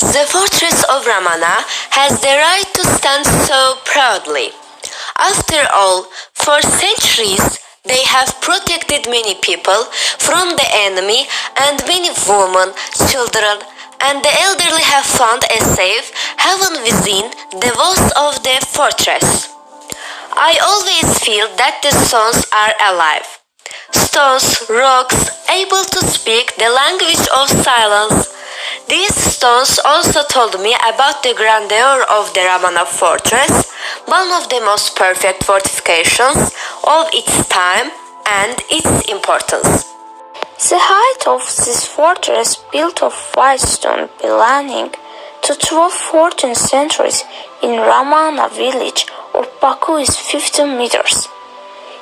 The fortress of Ramana has the right to stand so proudly. After all, for centuries they have protected many people from the enemy, and many women, children, and the elderly have found a safe haven within the walls of the fortress. I always feel that the stones are alive. Stones, rocks, able to speak the language of silence. These stones also told me about the grandeur of the Ramana fortress, one of the most perfect fortifications of its time and its importance. The height of this fortress, built of white stone belonging to 12th-14th centuries in Ramana village of Baku, is 15 meters.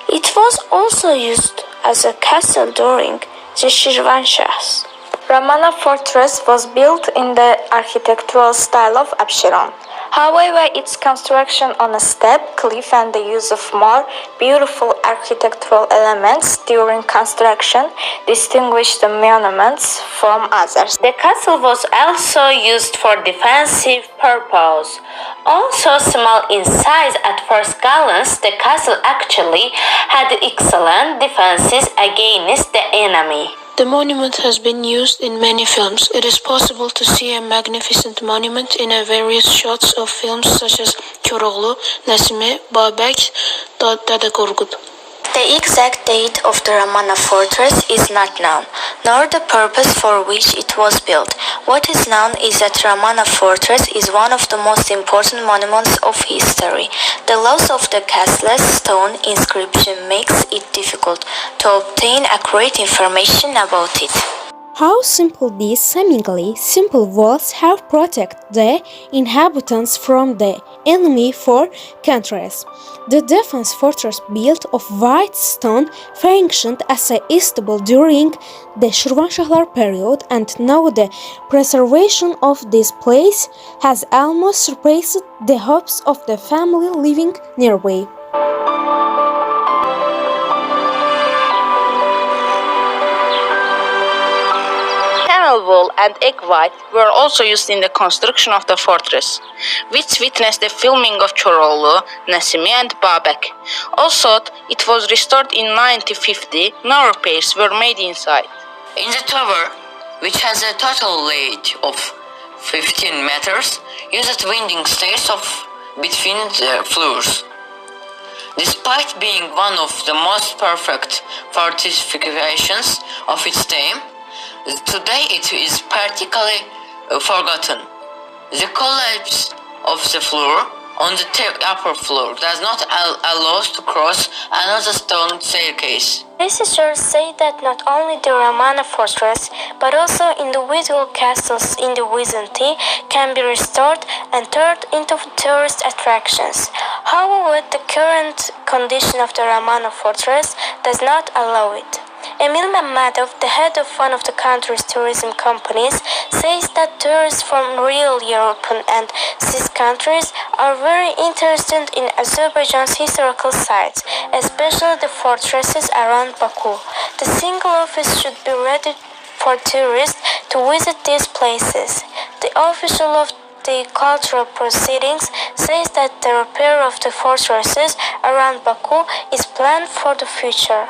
It was also used as a castle during the Shirvanshahs. Ramana fortress was built in the architectural style of Absheron. However, its construction on a steep cliff and the use of more beautiful architectural elements during construction distinguished the monuments from others. The castle was also used for defensive purpose. Also small in size at first glance, the castle actually had excellent defenses against the enemy. The monument has been used in many films. It is possible to see a magnificent monument in various shots of films such as Köroğlu, Nesimi, Babek, Dede Korkut. The exact date of the Ramana fortress is not known, nor the purpose for which it was built. What is known is that Ramana fortress is one of the most important monuments of history. The loss of the castle's stone inscription makes it difficult to obtain accurate information about it. How simple these seemingly simple walls have protected the inhabitants from the enemy for centuries. The defense fortress built of white stone functioned as a stable during the Shirvanshahlar period, and now the preservation of this place has almost surpassed the hopes of the family living nearby. Wool and egg white were also used in the construction of the fortress, which witnessed the filming of Köroğlu, Nesimi and Babek. Also, it was restored in 1950. No repairs were made inside. In the tower, which has a total height of 15 meters, used winding stairs between the floors. Despite being one of the most perfect fortifications of its time, today it is practically forgotten. The collapse of the floor on the upper floor does not allow us to cross another stone staircase. Researchers say that not only the Ramana fortress, but also individual castles in the vicinity can be restored and turned into tourist attractions. However, the current condition of the Ramana fortress does not allow it. Emil Mammadov, the head of one of the country's tourism companies, says that tourists from real European and CIS countries are very interested in Azerbaijan's historical sites, especially the fortresses around Baku. The single office should be ready for tourists to visit these places. The official of the cultural proceedings says that the repair of the fortresses around Baku is planned for the future.